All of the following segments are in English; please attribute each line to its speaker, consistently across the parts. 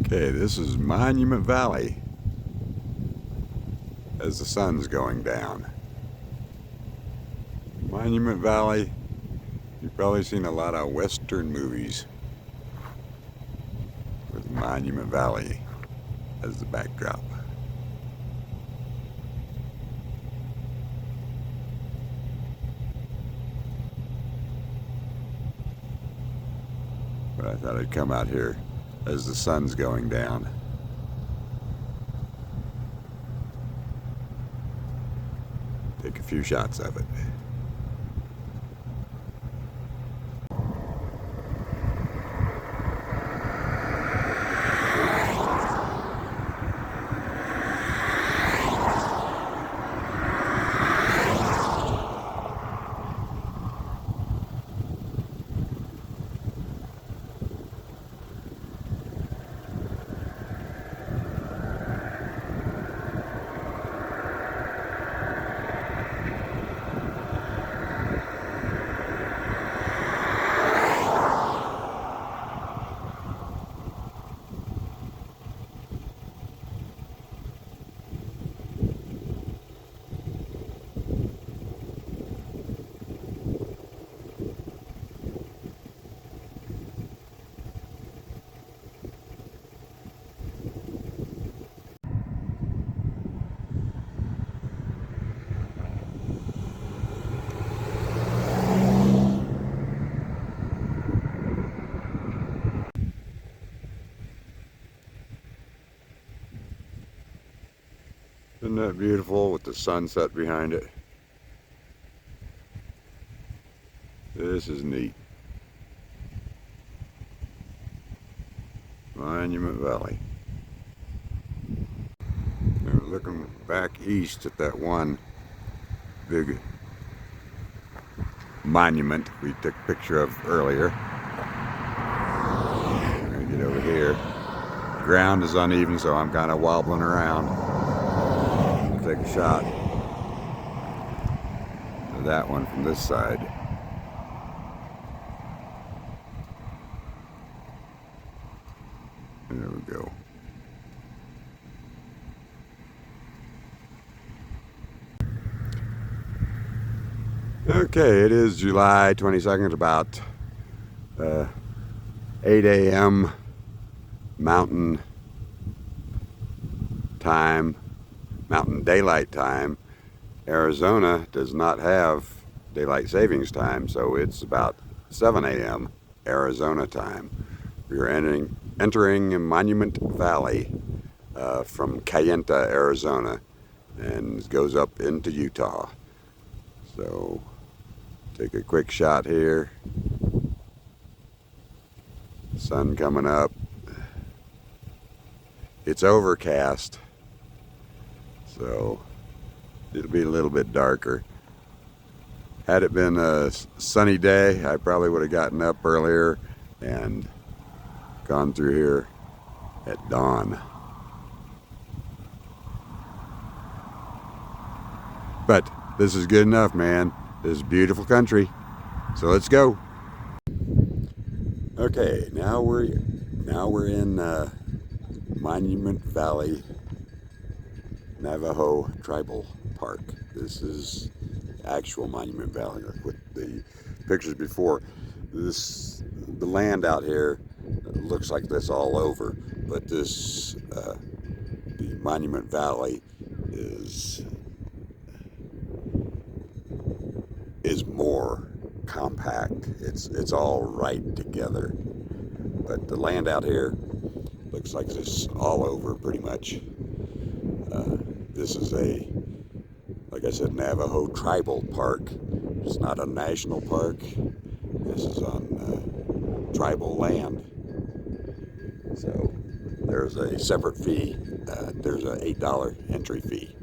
Speaker 1: Okay, this is Monument Valley as the sun's going down. Monument Valley, you've probably seen a lot of Western movies with Monument Valley as the backdrop. But I thought I'd come out here as the sun's going down. Take a few shots of it. Isn't that beautiful with the sunset behind it? This is neat. Monument Valley. Now looking back east at that one big monument we took a picture of earlier. I'm gonna get over here. The ground is uneven, so I'm kind of wobbling around. Take a shot of that one from this side. There we go. Okay, it is July 22nd, about 8 a.m. Mountain time. Mountain Daylight Time. Arizona does not have daylight savings time, so it's about 7 a.m. Arizona time. We are entering Monument Valley from Kayenta, Arizona, and it goes up into Utah. So take a quick shot here. Sun coming up. It's overcast, so it'll be a little bit darker. Had it been a sunny day, I probably would have gotten up earlier and gone through here at dawn. But this is good enough, man. This is beautiful country. So let's go. Okay, now we're in Monument Valley Navajo Tribal Park. This is actual Monument Valley with the pictures before. The land out here looks like this all over, but this the Monument Valley is more compact. It's all right together, but the land out here looks like this all over pretty much. This is like I said, Navajo Tribal Park. It's not a national park. This is on tribal land. So there's a separate fee. There's an $8 entry fee.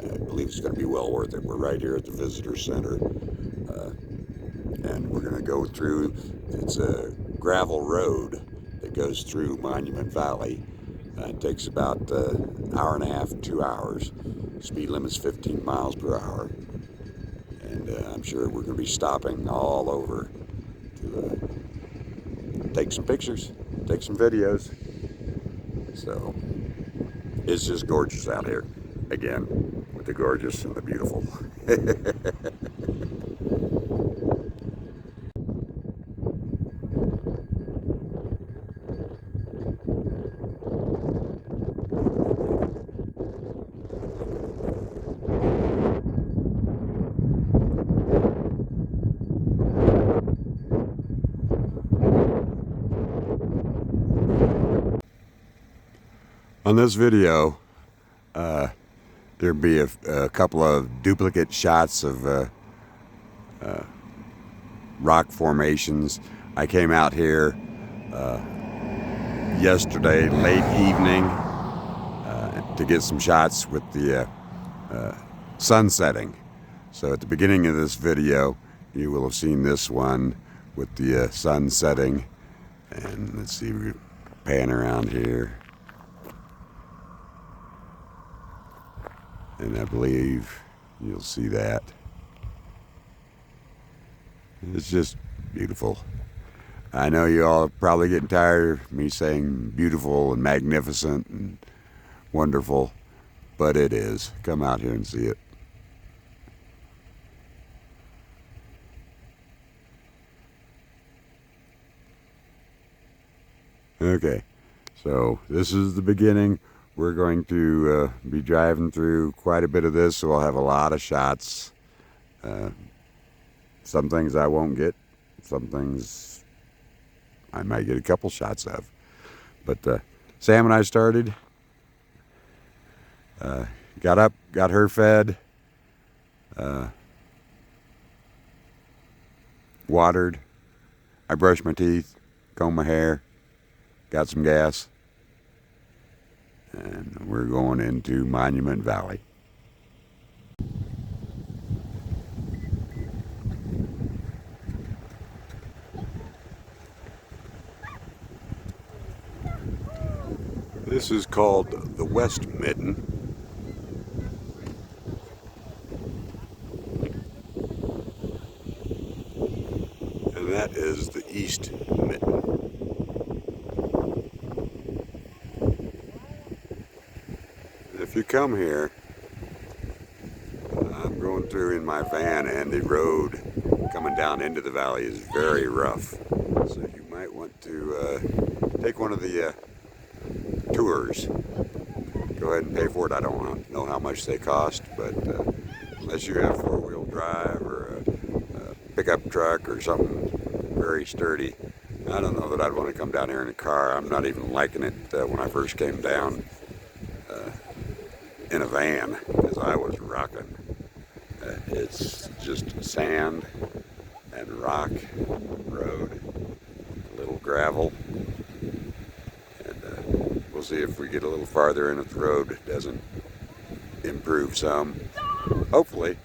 Speaker 1: I believe it's going to be well worth it. We're right here at the visitor center, and we're going to go through. It's a gravel road that goes through Monument Valley. It takes about an hour and a half, 2 hours. Speed limit's 15 miles per hour. And I'm sure we're going to be stopping all over to take some pictures, take some videos. So it's just gorgeous out here. Again, with the gorgeous and the beautiful. On this video, there'll be a couple of duplicate shots of rock formations. I came out here yesterday late evening to get some shots with the sun setting. So at the beginning of this video, you will have seen this one with the sun setting. And let's see, we pan around here. And I believe you'll see that. It's just beautiful. I know you all are probably getting tired of me saying beautiful and magnificent and wonderful, but it is. Come out here and see it. Okay, so this is the beginning. We're going to be driving through quite a bit of this, so I'll have a lot of shots. Some things I won't get, some things I might get a couple shots of. But Sam and I started, got up, got her fed, watered, I brushed my teeth, combed my hair, got some gas, and we're going into Monument Valley. This is called the West Mitten. And that is the East Mitten. If you come here, I'm going through in my van, and the road coming down into the valley is very rough. So you might want to take one of the tours. Go ahead and pay for it. I don't know how much they cost, but unless you have four-wheel drive or a pickup truck or something very sturdy, I don't know that I'd want to come down here in a car. I'm not even liking it when I first came down in a van, because I was rocking. It's just sand and rock road, a little gravel, and we'll see if we get a little farther in if the road doesn't improve some. Hopefully,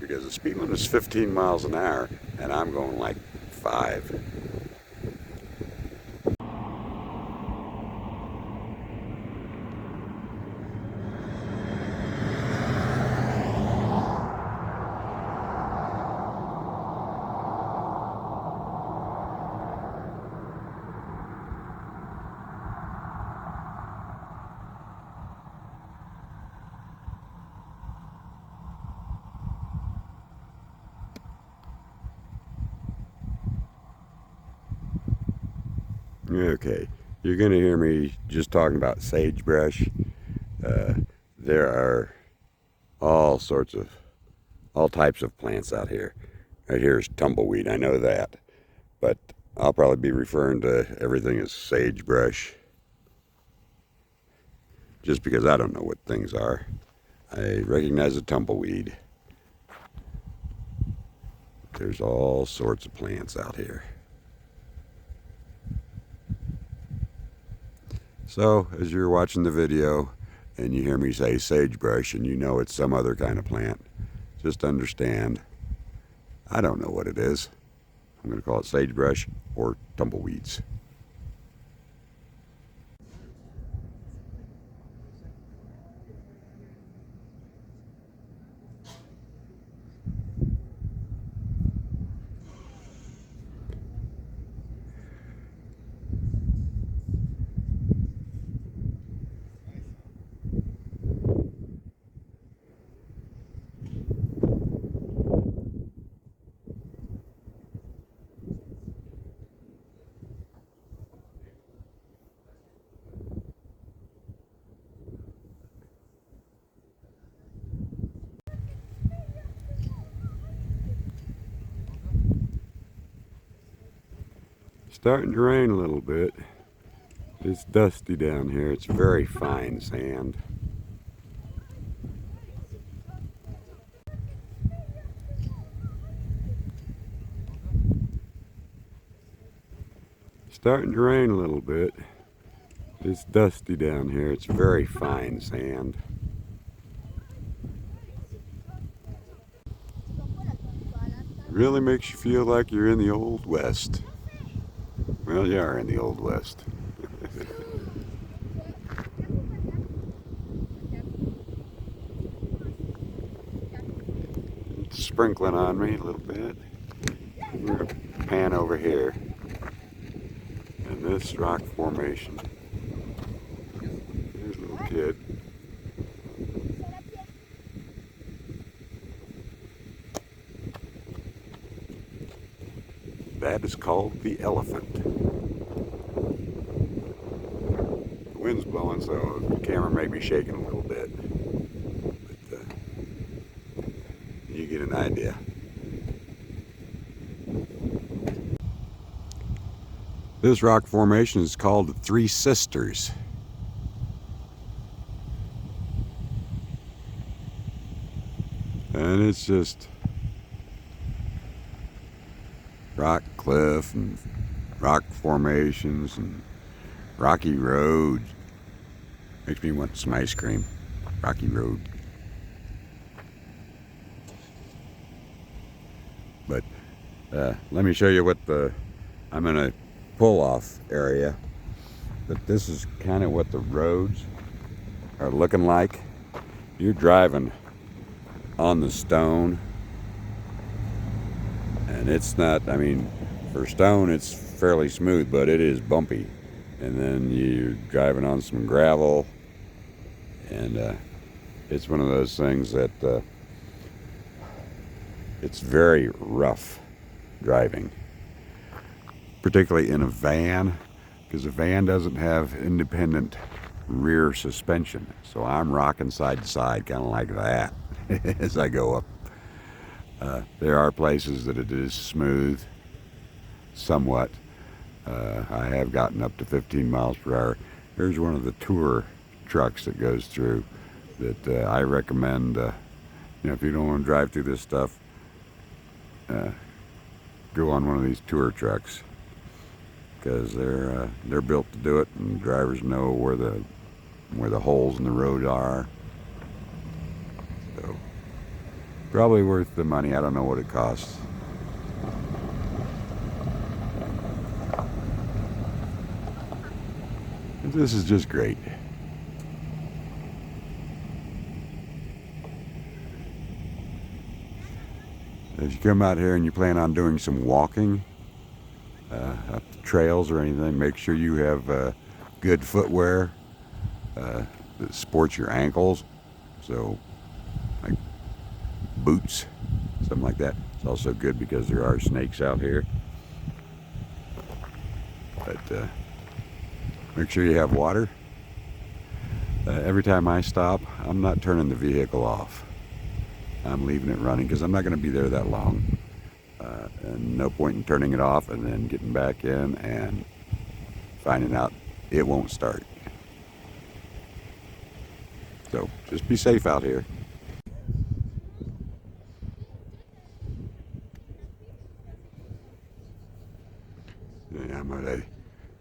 Speaker 1: because the speed limit is 15 miles an hour and I'm going like 5. Okay, you're going to hear me just talking about sagebrush. There are all types of plants out here. Right here is tumbleweed, I know that. But I'll probably be referring to everything as sagebrush, just because I don't know what things are. I recognize a tumbleweed. There's all sorts of plants out here. So, as you're watching the video and you hear me say sagebrush and you know it's some other kind of plant, just understand, I don't know what it is. I'm going to call it sagebrush or tumbleweeds. Starting to rain a little bit. It's dusty down here. It's very fine sand. Starting to rain a little bit. It's dusty down here. It's very fine sand. Really makes you feel like you're in the Old West. Well, you are in the Old West. It's sprinkling on me a little bit. We're going to pan over here. And this rock formation. There's a little kid. That is called the elephant. The wind's blowing, so the camera may be shaking a little bit. But you get an idea. This rock formation is called the Three Sisters. And it's just rock cliff and rock formations and rocky road. Makes me want some ice cream. Rocky road. But let me show you what I'm in a pull-off area. But this is kind of what the roads are looking like. You're driving on the stone. And it's not, I mean, for stone it's fairly smooth, but it is bumpy. And then you're driving on some gravel, and it's one of those things that it's very rough driving, particularly in a van, because a van doesn't have independent rear suspension. So I'm rocking side to side, kind of like that, as I go up. There are places that it is smooth, somewhat. I have gotten up to 15 miles per hour. Here's one of the tour trucks that goes through that I recommend. If you don't want to drive through this stuff, go on one of these tour trucks, because they're built to do it, and drivers know where the holes in the road are. So probably worth the money. I don't know what it costs. This is just great. As you come out here and you plan on doing some walking up the trails or anything, make sure you have good footwear that supports your ankles. So, like boots, something like that. It's also good because there are snakes out here. But make sure you have water. Every time I stop, I'm not turning the vehicle off. I'm leaving it running, because I'm not going to be there that long. And no point in turning it off and then getting back in and finding out it won't start. So just be safe out here. Yeah, I'm at a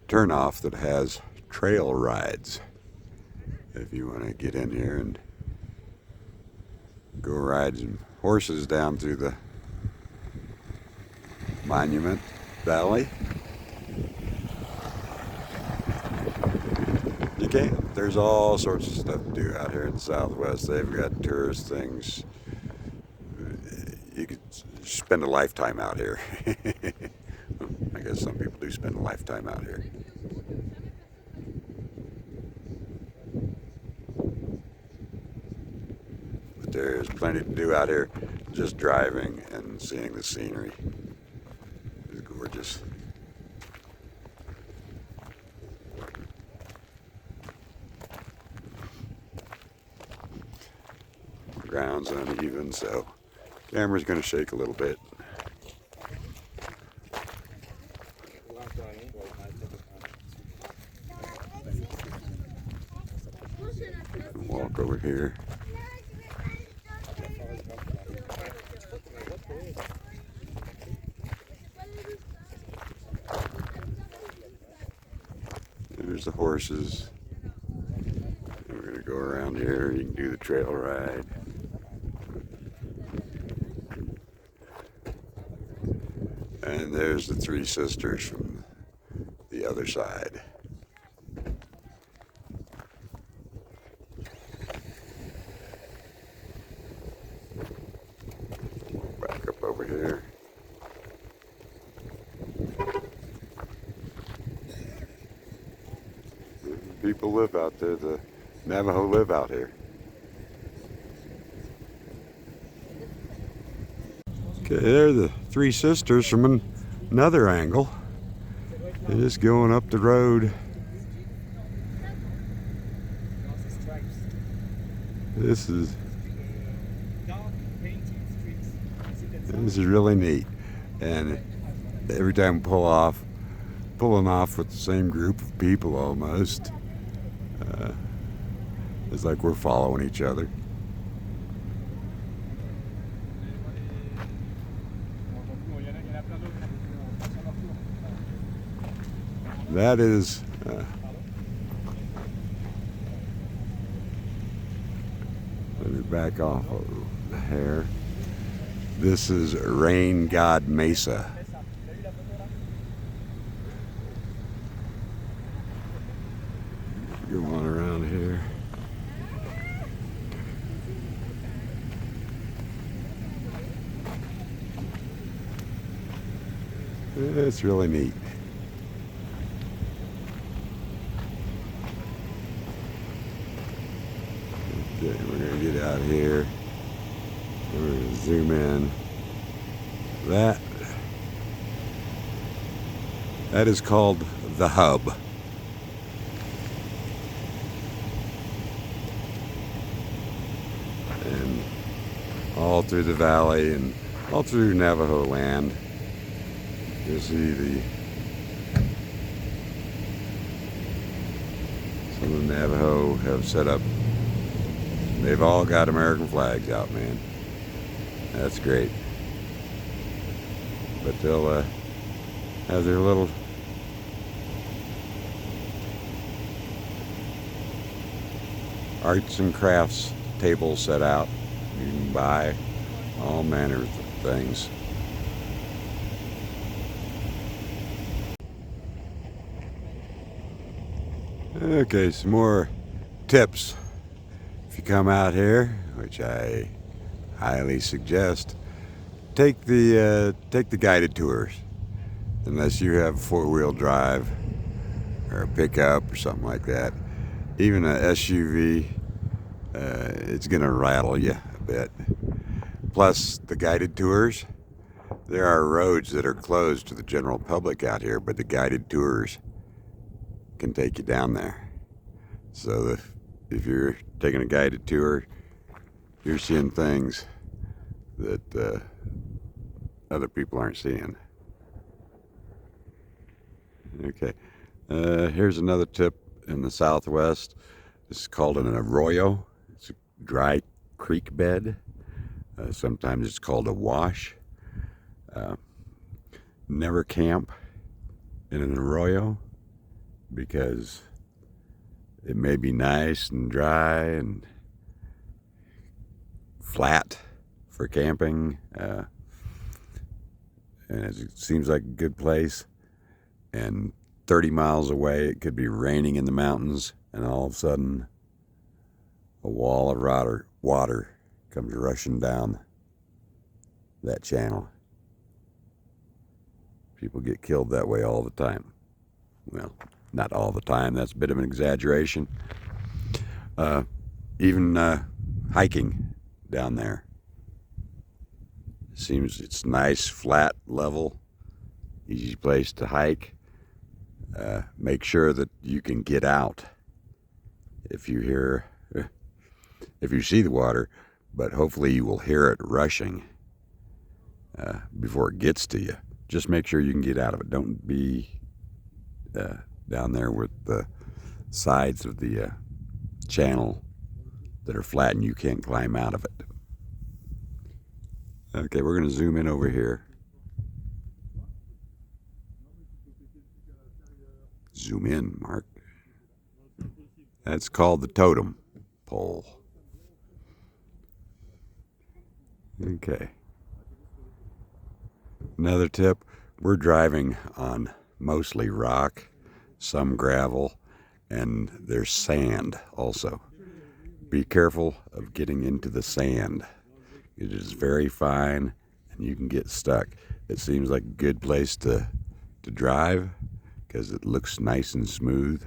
Speaker 1: turnoff that has trail rides. If you want to get in here and go ride some horses down through the Monument Valley, you can. There's all sorts of stuff to do out here in the Southwest. They've got tourist things. You could spend a lifetime out here. I guess some people do spend a lifetime out here. But there's plenty to do out here, just driving and seeing the scenery. It's gorgeous. The ground's uneven, so the camera's going to shake a little bit. walk over here. There's the horses. We're going to go around here. You can do the trail ride. And there's the three sisters from the other side. Back up over here. People live out there. The Navajo live out here. Okay, there are the three sisters from another angle. They're just going up the road. This is really neat. And every time we pulling off with the same group of people almost. It's like we're following each other. That is let me back off of the hair. This is Rain God Mesa. Go on around here. It's really neat. Okay, we're going to get out here. We're going to zoom in. That is called the hub. And all through the valley and all through Navajo land, you'll see some of the Navajo have set up. They've all got American flags out, man. That's great. But they'll have their little arts and crafts tables set out. You can buy all manner of things. Okay, some more tips. If you come out here, which I highly suggest, take the guided tours. Unless you have four-wheel drive or a pickup or something like that, even an SUV, it's gonna rattle you a bit. Plus, the guided tours, there are roads that are closed to the general public out here, but the guided tours can take you down there. So if you're taking a guided tour, you're seeing things that other people aren't seeing. Okay, here's another tip in the Southwest. This is called an arroyo. It's a dry creek bed. Sometimes it's called a wash. Never camp in an arroyo because it may be nice and dry and flat for camping, and it seems like a good place. And 30 miles away, it could be raining in the mountains, and all of a sudden, a wall of water comes rushing down that channel. People get killed that way all the time. Well, not all the time, that's a bit of an exaggeration. Even hiking down there. Seems it's nice, flat, level, easy place to hike. Make sure that you can get out if you see the water, but hopefully you will hear it rushing before it gets to you. Just make sure you can get out of it. Don't be down there with the sides of the channel that are flat and you can't climb out of it. Okay, we're going to zoom in over here. Zoom in, Mark. That's called the totem pole. Okay. Another tip, we're driving on mostly rock, some gravel, and there's sand also. Be careful of getting into the sand. It is very fine and you can get stuck. It seems like a good place to drive because it looks nice and smooth,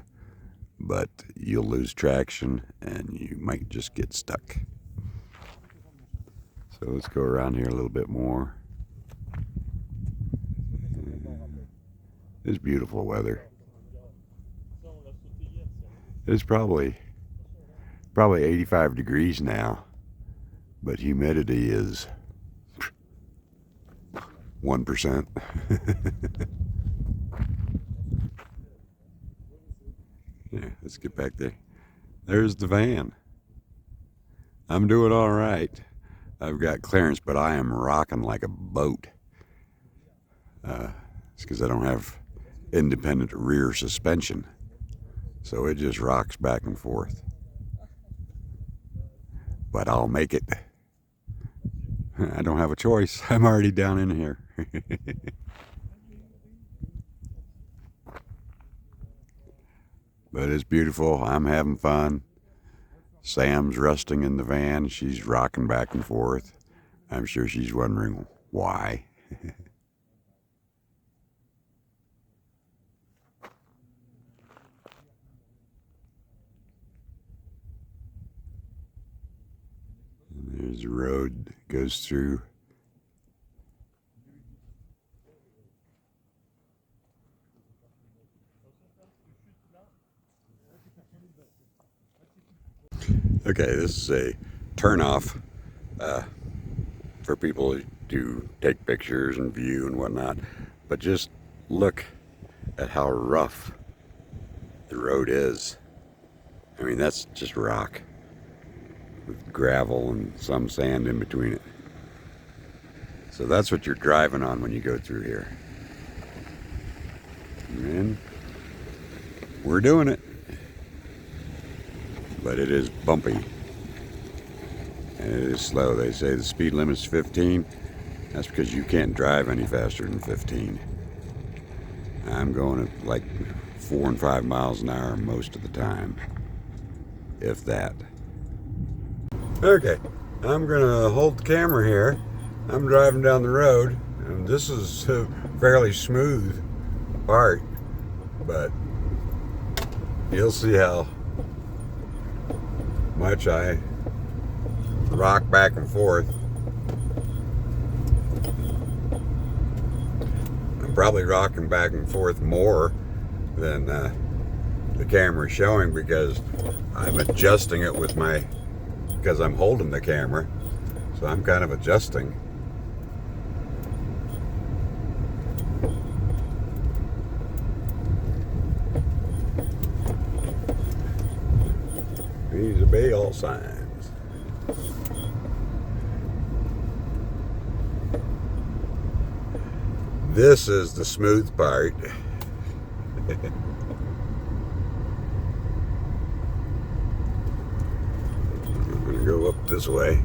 Speaker 1: but you'll lose traction and you might just get stuck. So let's go around here a little bit more. It's beautiful weather. It's probably 85 degrees now, but humidity is 1%. Yeah, let's get back there. There's the van. I'm doing all right. I've got clearance, but I am rocking like a boat. It's because I don't have independent rear suspension, so it just rocks back and forth. But I'll make it. I don't have a choice. I'm already down in here. But it's beautiful. I'm having fun. Sam's resting in the van. She's rocking back and forth. I'm sure she's wondering why. And there's a road that goes through. Okay, this is a turnoff for people to take pictures and view and whatnot, but just look at how rough the road is. I mean, that's just rock with gravel and some sand in between it. So that's what you're driving on when you go through here. And we're doing it. But it is bumpy and it is slow. They say the speed limit is 15. That's because you can't drive any faster than 15. I'm going at like 4 and 5 miles an hour most of the time, if that. Okay, I'm gonna hold the camera here. I'm driving down the road and this is a fairly smooth part, but you'll see how much I rock back and forth. I'm probably rocking back and forth more than the camera is showing because I'm adjusting it with because I'm holding the camera, so I'm kind of adjusting. These obey all signs. This is the smooth part. I'm going to go up this way.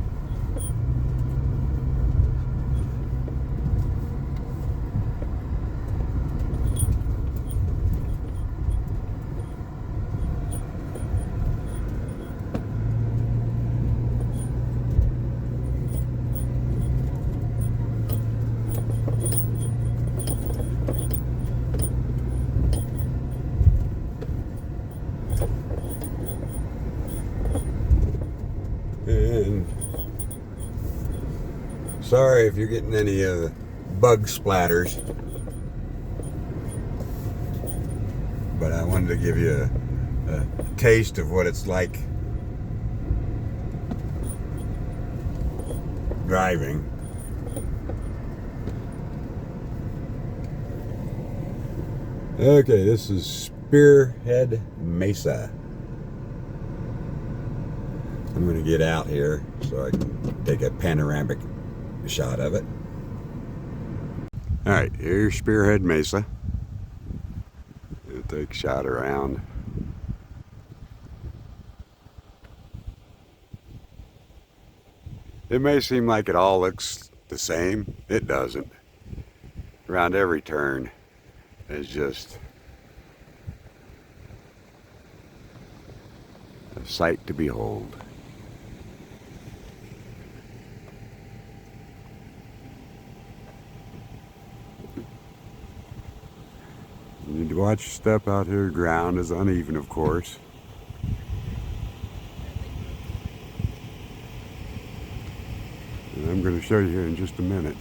Speaker 1: And sorry if you're getting any bug splatters, but I wanted to give you a taste of what it's like driving. Okay, this is Spearhead Mesa. I'm going to get out here so I can take a panoramic shot of it. Alright, here's Spearhead Mesa. We'll take a shot around. It may seem like it all looks the same. It doesn't. Around every turn is just a sight to behold. You need to watch your step out here. Ground is uneven, of course. And I'm going to show you here in just a minute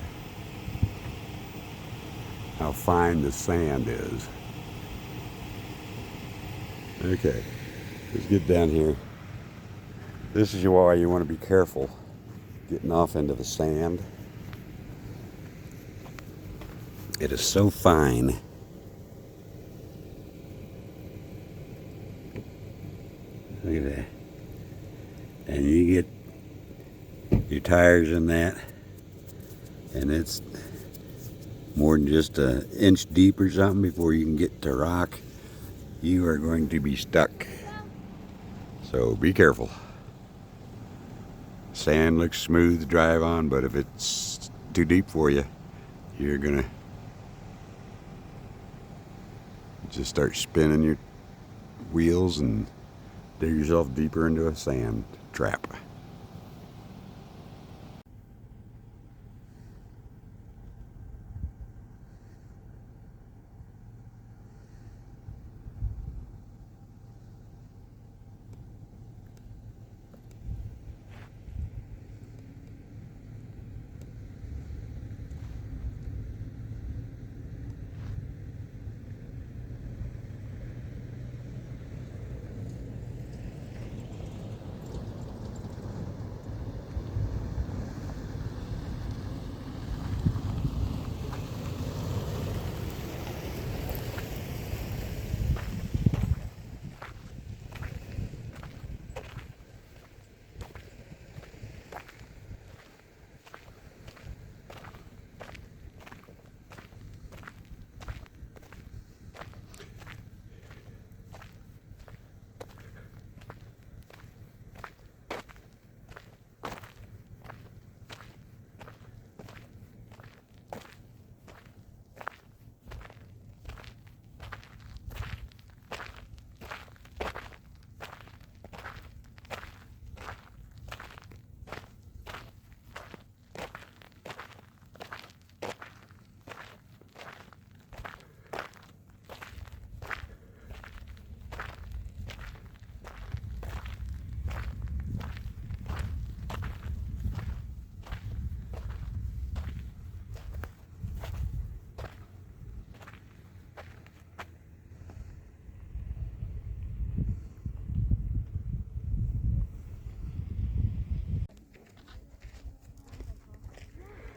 Speaker 1: how fine the sand is. Okay, let's get down here. This is why you want to be careful getting off into the sand. It is so fine. Look at that. And you get your tires in that, and it's more than just an inch deep or something before you can get to rock. You are going to be stuck. So be careful. Sand looks smooth to drive on, but if it's too deep for you, you're gonna just start spinning your wheels and dig yourself deeper into a sand trap.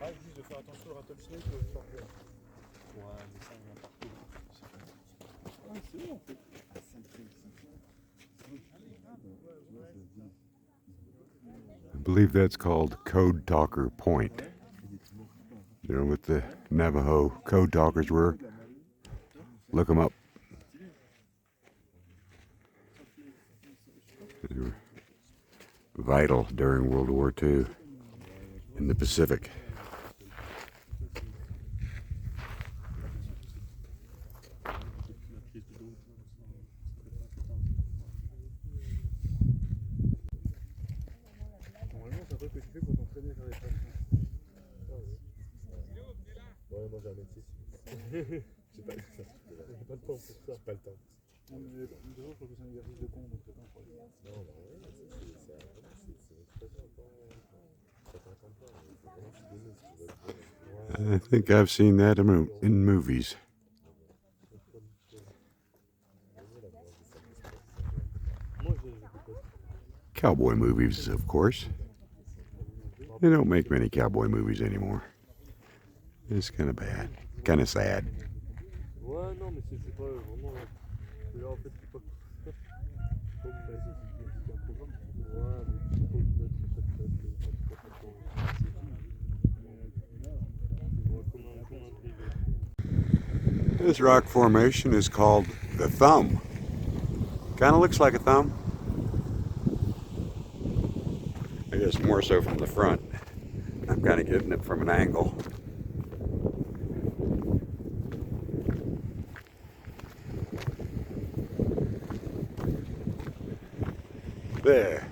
Speaker 2: Ah, ils disent de faire attention au rattlesnake ou au scorpion. Ouais, mais ça, il y en a partout. Ah, c'est bon en fait.
Speaker 1: I believe that's called Code Talker Point. You know what the Navajo code talkers were? Look them up. They were vital during World War II in the Pacific.
Speaker 2: Normalement, c'est un truc que tu fais pour t'entraîner sur les tractions. Ouais, moi j'ai un métier. J'ai pas le temps. J'ai pas le temps pour ça. J'ai pas le temps. Non, mais je trouve que c'est un exercice de con, donc c'est pas un problème. Non, bah ouais, c'est une expression. Ça t'entend pas, mais faut vraiment s'y donner si tu veux le faire.
Speaker 1: I think I've seen that in movies. Cowboy movies, of course. They don't make many cowboy movies anymore. It's kind of bad, kind of sad.
Speaker 2: Ouais, non, mais c'est pas vraiment. Là, en fait, c'est pas. Comme t'as dit, c'est un programme. Ouais, mais.
Speaker 1: This rock formation is called the Thumb. Kind of looks like a thumb. I guess more so from the front. I'm kind of getting it from an angle. There.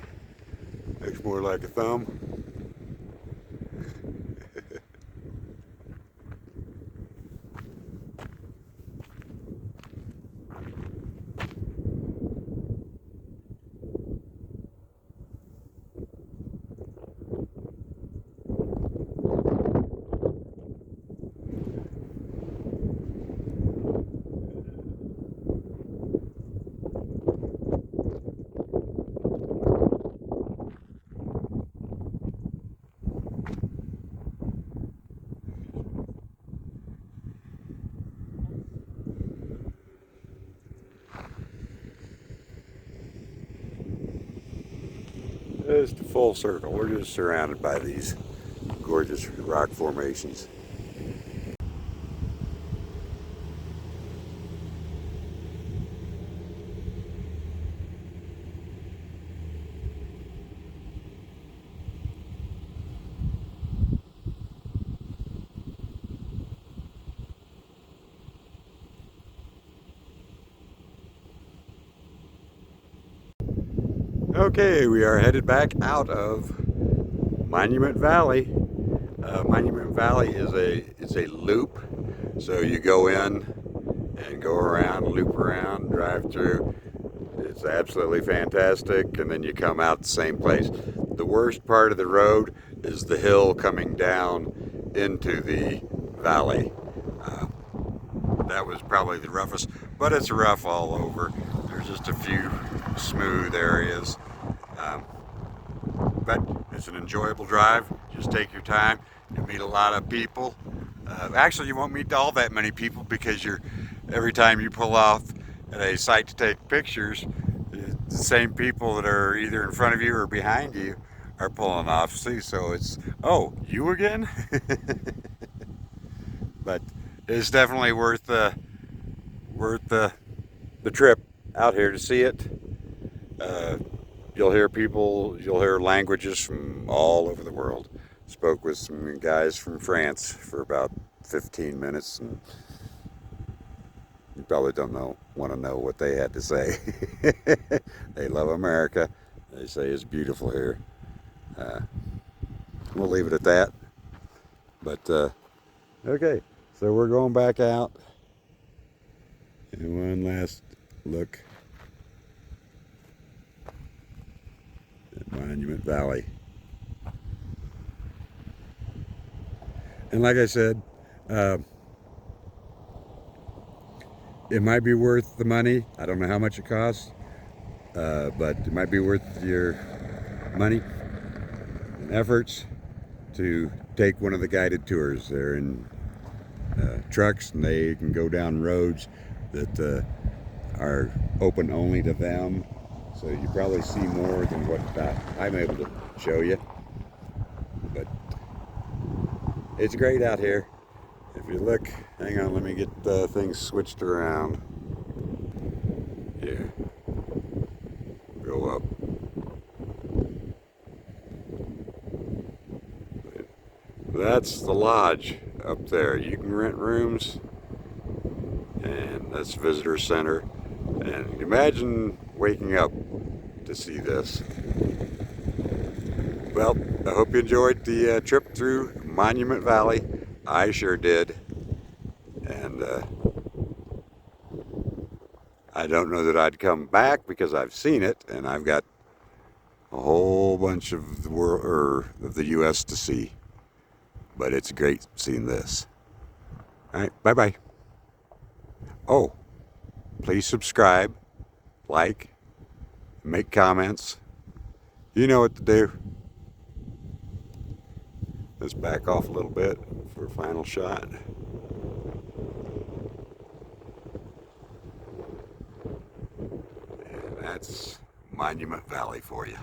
Speaker 1: Looks more like a thumb. Just a full circle. We're just surrounded by these gorgeous rock formations. Okay, we are headed back out of Monument Valley. Monument Valley is a loop, so you go in and go around, loop around, drive through. It's absolutely fantastic, and then you come out the same place. The worst part of the road is the hill coming down into the valley. That was probably the roughest, but it's rough all over. There's just a few smooth areas. But it's an enjoyable drive. Just take your time. You'll meet a lot of people. Actually, you won't meet all that many people because every time you pull off at a site to take pictures, the same people that are either in front of you or behind you are pulling off. See, so it's, oh, you again? But it's definitely worth the trip out here to see it. You'll hear people, you'll hear languages from all over the world. Spoke with some guys from France for about 15 minutes, and you probably want to know what they had to say. They love America. They say it's beautiful here. We'll leave it at that. But okay, so we're going back out, and one last look at Monument Valley. And like I said, it might be worth the money. I don't know how much it costs, but it might be worth your money and efforts to take one of the guided tours. They're in trucks, and they can go down roads that are open only to them. So you probably see more than what I'm able to show you. But it's great out here. If you look, hang on, let me get things switched around. Yeah, go up. That's the lodge up there. You can rent rooms, and that's visitor center. And imagine waking up to see this. Well, I hope you enjoyed the trip through Monument Valley. I sure did. And I don't know that I'd come back because I've seen it, and I've got a whole bunch of the world, or of the U.S. to see. But it's great seeing this. All right, bye-bye. Oh, please subscribe, like, make comments. You know what to do. Let's back off a little bit for a final shot. And that's Monument Valley for you.